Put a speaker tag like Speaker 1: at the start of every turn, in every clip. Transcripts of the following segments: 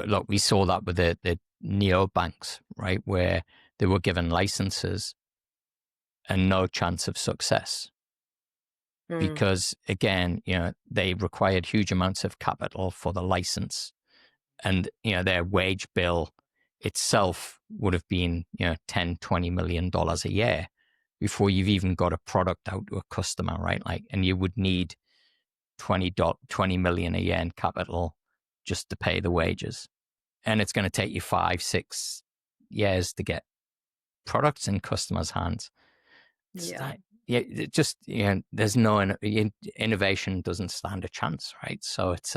Speaker 1: look, we saw that with the neobanks, right, where they were given licenses and no chance of success because, again, they required huge amounts of capital for the license, and their wage bill itself would have been 10-20 million dollars a year before you've even got a product out to a customer, right? And you would need 20 million a year in capital just to pay the wages, and it's going to take you 5-6 years to get products in customers' hands. There's no innovation doesn't stand a chance, right? So it's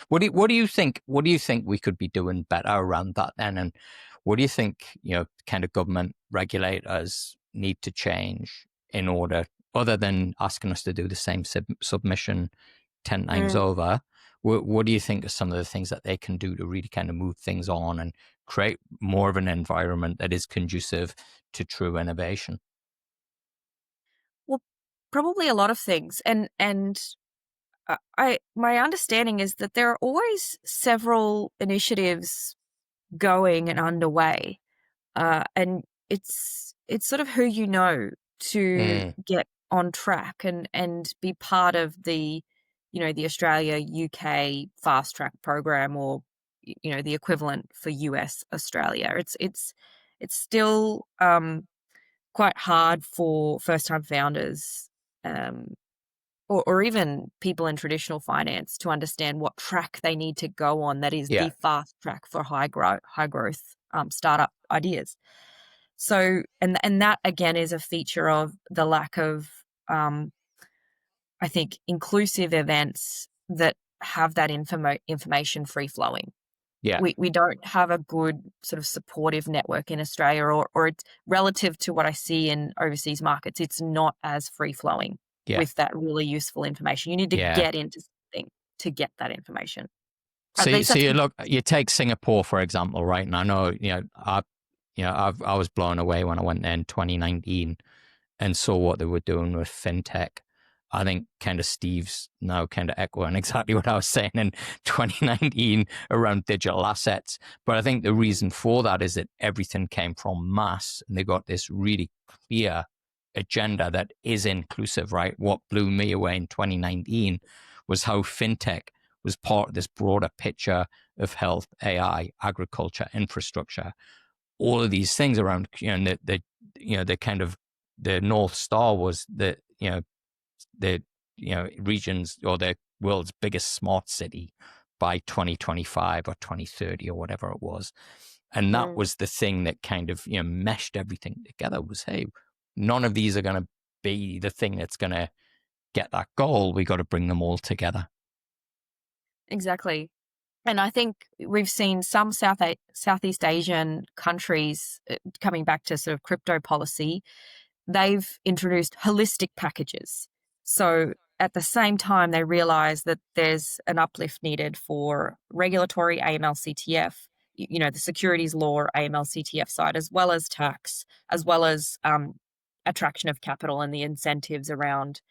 Speaker 1: what do you think we could be doing better around that then? And what do you think kind of government regulators need to change in order, other than asking us to do the same submission 10 times over? What do you think are some of the things that they can do to really kind of move things on and create more of an environment that is conducive to true innovation?
Speaker 2: Well, probably a lot of things. And my understanding is that there are always several initiatives going and underway. And it's sort of who to get on track and be part of the, the Australia UK fast track program, or, the equivalent for US Australia. It's still quite hard for first time founders, or even people in traditional finance, to understand what track they need to go on that is the fast track for high growth startup ideas. So, and that again is a feature of the lack of, I think, inclusive events that have that information free flowing.
Speaker 1: Yeah.
Speaker 2: We don't have a good sort of supportive network in Australia, or it's relative to what I see in overseas markets. It's not as free flowing with that really useful information. You need to get into something to get that information.
Speaker 1: So you take Singapore, for example, right? And I know, I was blown away when I went there in 2019 and saw what they were doing with fintech. I think kind of Steve's now kind of echoing exactly what I was saying in 2019 around digital assets. But I think the reason for that is that everything came from mass, and they got this really clear agenda that is inclusive, right? What blew me away in 2019 was how fintech was part of this broader picture of health, AI, agriculture, infrastructure, all of these things around, the kind of the North Star was the regions, or the world's biggest smart city by 2025 or 2030 or whatever it was. And that was the thing that kind of, meshed everything together, was, hey, none of these are going to be the thing that's going to get that goal. We got to bring them all together.
Speaker 2: Exactly. And I think we've seen some Southeast Asian countries, coming back to sort of crypto policy, they've introduced holistic packages. So at the same time, they realize that there's an uplift needed for regulatory AML/CTF, the securities law AML/CTF side, as well as tax, as well as attraction of capital and the incentives around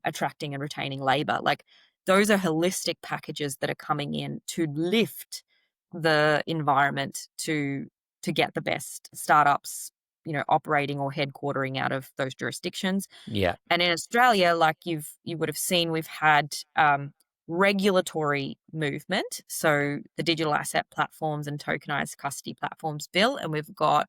Speaker 2: attracting and retaining labor. Like, those are holistic packages that are coming in to lift the environment to get the best startups, operating or headquartering out of those jurisdictions.
Speaker 1: Yeah.
Speaker 2: And in Australia, like you would have seen, we've had regulatory movement. So the Digital Asset Platforms and Tokenized Custody Platforms Bill, and we've got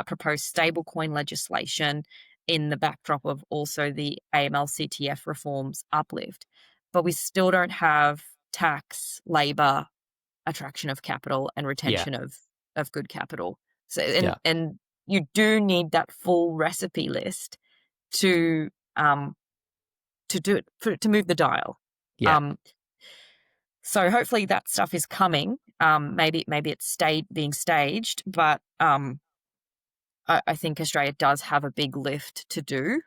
Speaker 2: proposed stablecoin legislation in the backdrop of also the AML/CTF reforms uplift. But we still don't have tax, labor, attraction of capital, and retention of good capital. So, and you do need that full recipe list to do it, to move the dial. So hopefully that stuff is coming. Maybe it's being staged, but I think Australia does have a big lift to do,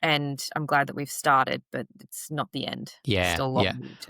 Speaker 2: and I'm glad that we've started, but it's not the end.
Speaker 1: Yeah,
Speaker 2: Still a lot more to